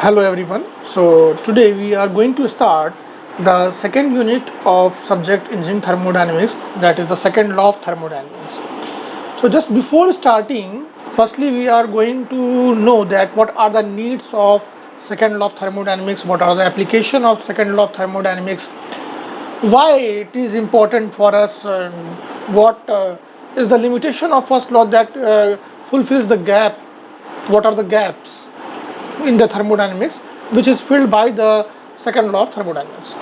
Hello everyone. So today we are going to start the second unit of subject engine thermodynamics, that is the second law of thermodynamics. So just before starting, firstly we are going to know that what are the needs of second law of thermodynamics, what are the application of second law of thermodynamics, why it is important for us, and what is the limitation of first law that fulfills the gap, what are the gaps in the thermodynamics which is filled by the second law of thermodynamics.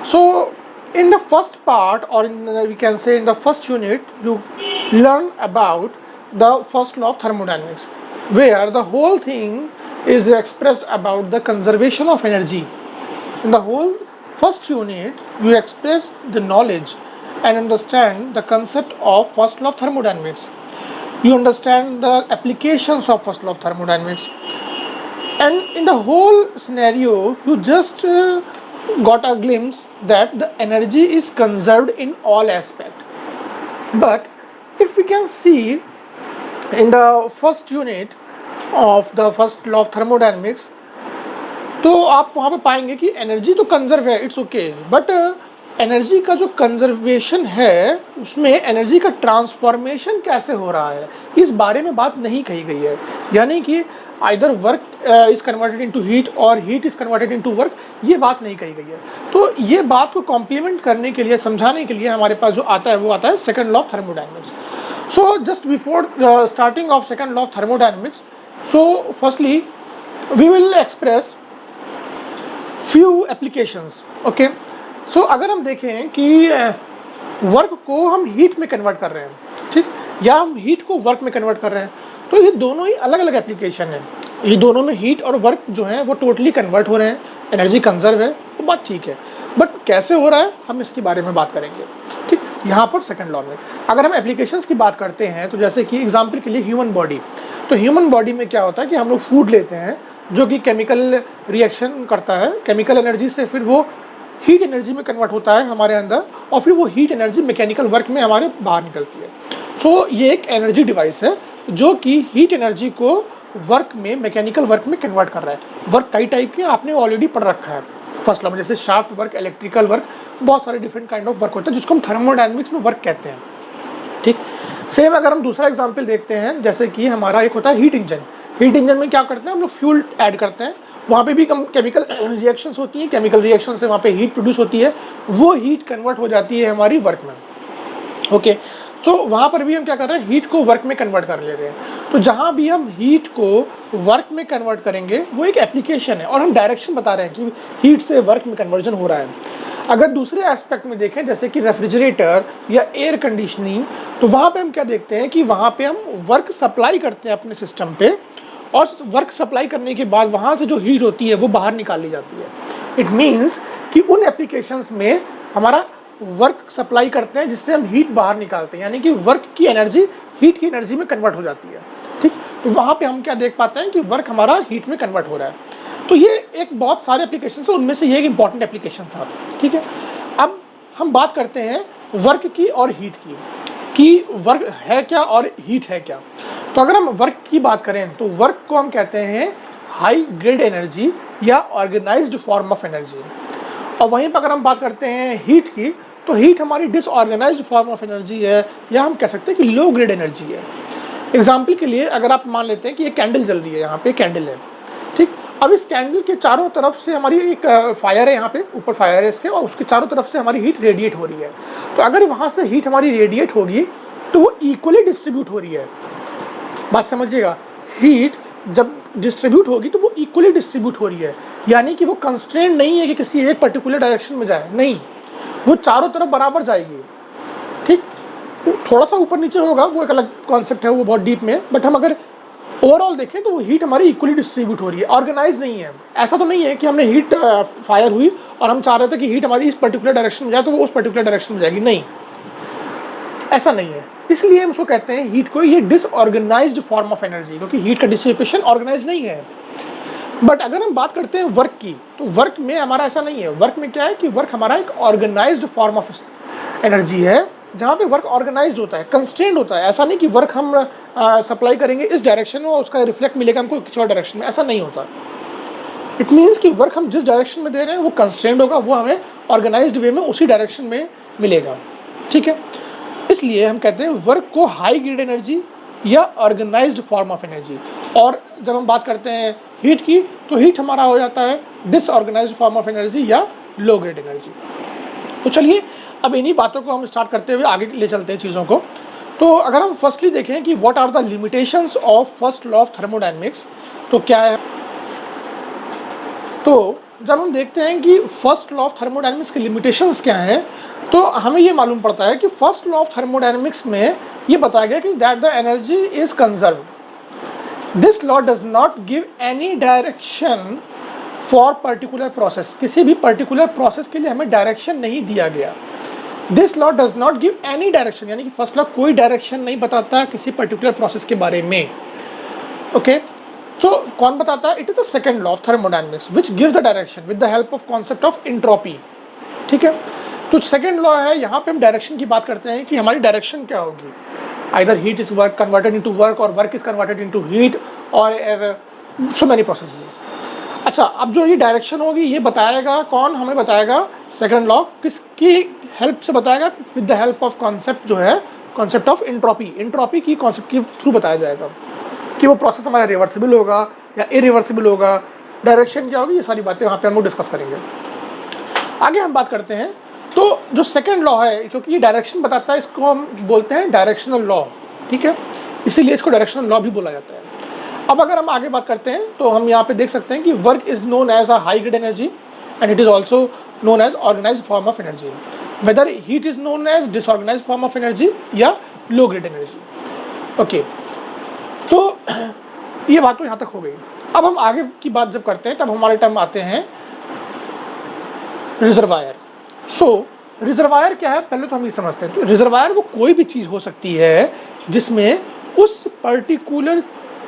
So in the first part, or we can say in the first unit, you learn about the first law of thermodynamics, where the whole thing is expressed about the conservation of energy. In the whole first unit, you express the knowledge and understand the concept of first law of thermodynamics. You understand the applications of first law of thermodynamics, and in the whole scenario you just got a glimpse that the energy is conserved in all aspects. But if we can see in the first unit of the first law of thermodynamics, तो आप वहाँ पे पाएंगे कि energy तो conserve है, it's okay, but energy का जो कंजर्वेशन है उसमें एनर्जी का ट्रांसफॉर्मेशन कैसे हो रहा है, इस बारे में बात नहीं कही गई है. यानी कि either work is converted into heat और heat is converted into work, ये बात नहीं कही गई है. तो ये बात को कॉम्प्लीमेंट करने के लिए, समझाने के लिए हमारे पास जो आता है वो आता है second law of thermodynamics. So just before starting of second law of thermodynamics, so firstly we will express few applications. Okay, so अगर हम देखें कि वर्क को हम हीट में कन्वर्ट कर रहे हैं, ठीक, या हम हीट को वर्क में कन्वर्ट कर रहे हैं, तो ये दोनों ही अलग अलग एप्लीकेशन है. ये दोनों में हीट और वर्क जो है वो टोटली कन्वर्ट हो रहे हैं, एनर्जी कंजर्व है, वो बात ठीक है. बट कैसे हो रहा है हम इसके बारे में बात करेंगे. ठीक, यहाँ पर सेकंड लॉ में अगर हम एप्लीकेशंस की बात करते हैं, तो जैसे कि एग्जांपल के लिए ह्यूमन बॉडी, तो ह्यूमन बॉडी में क्या होता है कि हम लोग फूड लेते हैं जो कि केमिकल रिएक्शन करता है, केमिकल एनर्जी से फिर वो हीट एनर्जी में कन्वर्ट होता है हमारे अंदर, और फिर वो हीट एनर्जी मैकेनिकल वर्क में हमारे बाहर निकलती है. सो ये एक एनर्जी डिवाइस है जो कि हीट एनर्जी को वर्क में, मैकेनिकल वर्क में कन्वर्ट कर रहा है. वर्क कई टाइप के आपने ऑलरेडी पढ़ रखा है फर्स्ट लॉ में, जैसे शाफ्ट वर्क, इलेक्ट्रिकल वर्क, बहुत सारे डिफरेंट काइंड ऑफ वर्क होता है जिसको हम थर्मोडायनेमिक्स में वर्क कहते हैं. ठीक, सेम अगर हम दूसरा एग्जांपल देखते हैं, जैसे कि हमारा एक होता है हीट इंजन. हीट इंजन में क्या करते हैं हम लोग, फ्यूल ऐड करते हैं, वहाँ पे भी केमिकल रिएक्शंस होती हैं, केमिकल रिएक्शन से वहाँ पे हीट प्रोड्यूस होती है, वो हीट कन्वर्ट हो जाती है हमारी वर्क में. ओके, तो वहाँ पर भी हम क्या कर रहे हैं, हीट को वर्क में कन्वर्ट कर ले रहे हैं. तो जहाँ भी हम हीट को वर्क में कन्वर्ट करेंगे वो एक एप्लीकेशन है, और हम डायरेक्शन बता रहे हैं कि हीट से वर्क में कन्वर्जन हो रहा है. अगर दूसरे एस्पेक्ट में देखें, जैसे कि रेफ्रिजरेटर या एयर कंडीशनिंग, तो वहाँ पे हम क्या देखते हैं कि वहाँ पे हम वर्क सप्लाई करते हैं अपने सिस्टम पे, और वर्क सप्लाई करने के बाद वहाँ से जो हीट होती है वो बाहर निकाल ली जाती है. इट मीन्स कि उन एप्लीकेशंस में हमारा वर्क सप्लाई करते हैं जिससे हम हीट बाहर निकालते हैं, यानी कि वर्क की एनर्जी हीट की एनर्जी में कन्वर्ट हो जाती है. ठीक, तो वहाँ पे हम क्या देख पाते हैं कि वर्क हमारा हीट में कन्वर्ट हो रहा है. तो ये एक बहुत सारे एप्लीकेशन है, उनमें से ये एक इंपॉर्टेंट एप्लीकेशन था. ठीक है, अब हम बात करते हैं वर्क की और हीट की, कि वर्क है क्या और हीट है क्या. तो अगर हम वर्क की बात करें तो वर्क को हम कहते हैं हाई ग्रेड एनर्जी या ऑर्गेनाइज्ड फॉर्म ऑफ एनर्जी. और वहीं पर अगर हम बात करते हैं हीट की, तो हीट हमारी डिसऑर्गेनाइज्ड फॉर्म ऑफ एनर्जी है, या हम कह सकते हैं कि लो ग्रेड एनर्जी है. एग्जाम्पल के लिए अगर आप मान लेते हैं कि ये कैंडल जल रही है, यहाँ पे कैंडल है. ठीक, अब इस कैंडल के चारों तरफ से हमारी एक फायर है, यहाँ पे ऊपर फायर है इसके, और उसके चारों तरफ से हमारी हीट रेडिएट हो रही है. तो अगर वहाँ से हीट हमारी रेडिएट होगी तो वो इक्वली डिस्ट्रीब्यूट हो रही है. बात समझिएगा, हीट जब डिस्ट्रीब्यूट होगी तो वो इक्वली डिस्ट्रीब्यूट हो रही है, यानी कि वो कंस्ट्रेंट नहीं है कि किसी एक पर्टिकुलर डायरेक्शन में जाए, नहीं, वो चारों तरफ बराबर जाएगी. ठीक, थोड़ा सा ऊपर नीचे होगा, वो एक अलग कॉन्सेप्ट है, वो बहुत डीप में, बट हम अगर ओवरऑल देखें तो वो हीट हमारी इक्वली डिस्ट्रीब्यूट हो रही है, ऑर्गेनाइज नहीं है. ऐसा तो नहीं है कि हमने हीट फायर हुई और हम चाह रहे थे कि हीट हमारी इस पर्टिकुलर डायरेक्शन में जाए तो वो उस पर्टिकुलर डायरेक्शन में जाएगी, नहीं, ऐसा नहीं है. इसलिए हम उसको कहते हैं हीट को ये डिसऑर्गेनाइज्ड फॉर्म ऑफ एनर्जी, क्योंकि हीट का डिसिपेशन ऑर्गेनाइज नहीं है. बट अगर हम बात करते हैं वर्क की, तो वर्क में हमारा ऐसा नहीं है. वर्क में क्या है कि वर्क हमारा एक ऑर्गेनाइज्ड फॉर्म ऑफ एनर्जी है, जहाँ पे वर्क ऑर्गेनाइज्ड होता है, कंस्ट्रेंड होता है. ऐसा नहीं कि वर्क हम सप्लाई करेंगे इस डायरेक्शन में और उसका रिफ्लेक्ट मिलेगा हमको किसी और डायरेक्शन में, ऐसा नहीं होता. इट मीन्स कि वर्क हम जिस डायरेक्शन में दे रहे हैं वो कंस्ट्रेंड होगा, वो हमें ऑर्गेनाइज्ड वे में उसी डायरेक्शन में मिलेगा, ठीक है। इसलिए हम कहते हैं वर्क को हाई ग्रेड एनर्जी या ऑर्गेनाइज्ड फॉर्म ऑफ एनर्जी। और जब हम बात करते हैं हीट की, तो हीट हमारा हो जाता है डिसऑर्गेनाइज्ड फॉर्म ऑफ एनर्जी या लो ग्रेड एनर्जी। तो चलिए अब इन्हीं बातों को हम स्टार्ट करते हुए आगे ले चलते हैं चीज़ों को। तो अगर हम फर्स्टली देखें कि what are the limitations of first law of thermodynamics, तो क्या है। तो जब हम देखते हैं कि फर्स्ट लॉ ऑफ थर्मोडायनेमिक्स के लिमिटेशंस क्या हैं, तो हमें ये मालूम पड़ता है कि फर्स्ट लॉ ऑफ थर्मोडायनेमिक्स में ये बताया गया कि that the energy is conserve. This law does not give any direction for particular process. किसी भी पर्टिकुलर प्रोसेस के लिए हमें डायरेक्शन नहीं दिया गया। This law does not give any direction, यानी कि फर्स्ट लॉ कोई डायरेक्शन नहीं बताता किसी पर्टिकुलर प्रोसेस के बारे में। ओके, सो कौन बताता है? It is the second law of thermodynamics which gives the direction with the help of concept of entropy, ठीक है। तो सेकंड लॉ है, यहाँ पे हम डायरेक्शन की बात करते हैं कि हमारी डायरेक्शन क्या होगी। Either heat is work converted into work और work is converted into heat और सो मेनी प्रोसेसेस। अच्छा, अब जो ये डायरेक्शन होगी ये बताएगा कौन? हमें बताएगा सेकंड लॉ। किसकी हेल्प से बताएगा? With the help of concept जो है, कॉन्सेप्ट ऑफ एंट्रोपी। एंट्रोपी की कॉन्सेप्ट के थ्रू बताया जाएगा कि वो प्रोसेस हमारा रिवर्सिबल होगा या इरिवर्सिबल होगा, डायरेक्शन क्या होगी, ये सारी बातें वहाँ पे हम लोग डिस्कस करेंगे। आगे हम बात करते हैं। तो जो सेकंड लॉ है, क्योंकि ये डायरेक्शन बताता है, इसको हम बोलते हैं डायरेक्शनल लॉ, ठीक है, इसीलिए इसको डायरेक्शनल लॉ भी बोला जाता है। अब अगर हम आगे बात करते हैं तो हम यहाँ पे देख सकते हैं कि work is known as a high grade energy and it is also known as organised form of energy, whether heat is known as disorganised form of energy या लो ग्रेड एनर्जी। ओके, तो ये बात तो यहाँ तक हो गई। अब हम आगे की बात जब करते हैं तब हमारे टर्म आते हैं रिजर्वायर। सो रिजर्वायर क्या है, पहले तो हम ये समझते हैं। तो रिजर्वायर वो कोई भी चीज़ हो सकती है जिसमें उस पर्टिकुलर,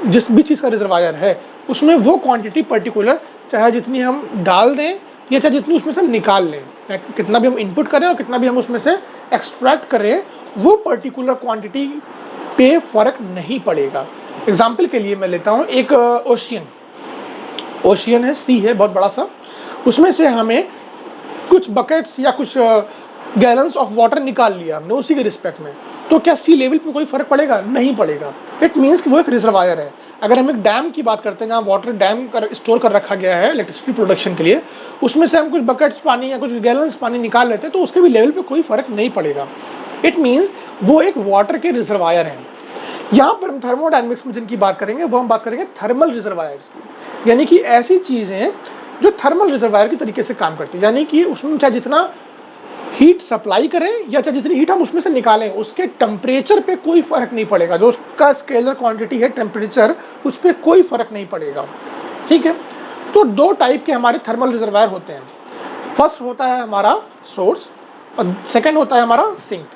जिस भी चीज़ का रिजर्वायर है उसमें वो क्वांटिटी पर्टिकुलर, चाहे जितनी हम डाल दें या चाहे जितनी उसमें से हम निकाल लें, कितना भी हम इनपुट करें और कितना भी हम उसमें से एक्सट्रैक्ट करें, वो पर्टिकुलर क्वांटिटी पे फर्क नहीं पड़ेगा। एग्जाम्पल के लिए मैं लेता हूँ एक ओशियन है, सी है बहुत बड़ा सा, उसमें से हमें कुछ बकेट्स या कुछ गैलन्स ऑफ वाटर निकाल लिया हमने उसी के रिस्पेक्ट में, तो क्या सी लेवल पे कोई फर्क पड़ेगा? नहीं पड़ेगा। इट मीन्स कि वो एक रिजर्वायर है। अगर हम एक डैम की बात करते हैं जहाँ वाटर डैम कर स्टोर कर रखा गया है इलेक्ट्रिसिटी प्रोडक्शन के लिए, उसमें से हम कुछ बकेट्स पानी या कुछ गैलन्स पानी निकाल लेते हैं तो उसके भी लेवल पे कोई फर्क नहीं पड़ेगा। इट मीन्स वो एक वाटर के रिजर्वायर हैं। यहाँ पर हम थर्मोडायनेमिक्स में जिनकी बात करेंगे वो हम बात करेंगे थर्मल रिजर्वायर्स की, यानी कि ऐसी चीज़ें जो थर्मल रिजर्वायर के तरीके से काम करती है, यानी कि उसमें चाहे जितना हीट सप्लाई करें या चाहे जितनी हीट हम उसमें से निकालें, उसके टेम्परेचर पे कोई फर्क नहीं पड़ेगा। जो उसका स्केलर क्वांटिटी है टेम्परेचर, उस पर कोई फर्क नहीं पड़ेगा, ठीक है। तो दो टाइप के हमारे थर्मल रिजर्वायर होते हैं। फर्स्ट होता है हमारा सोर्स और सेकंड होता है हमारा सिंक।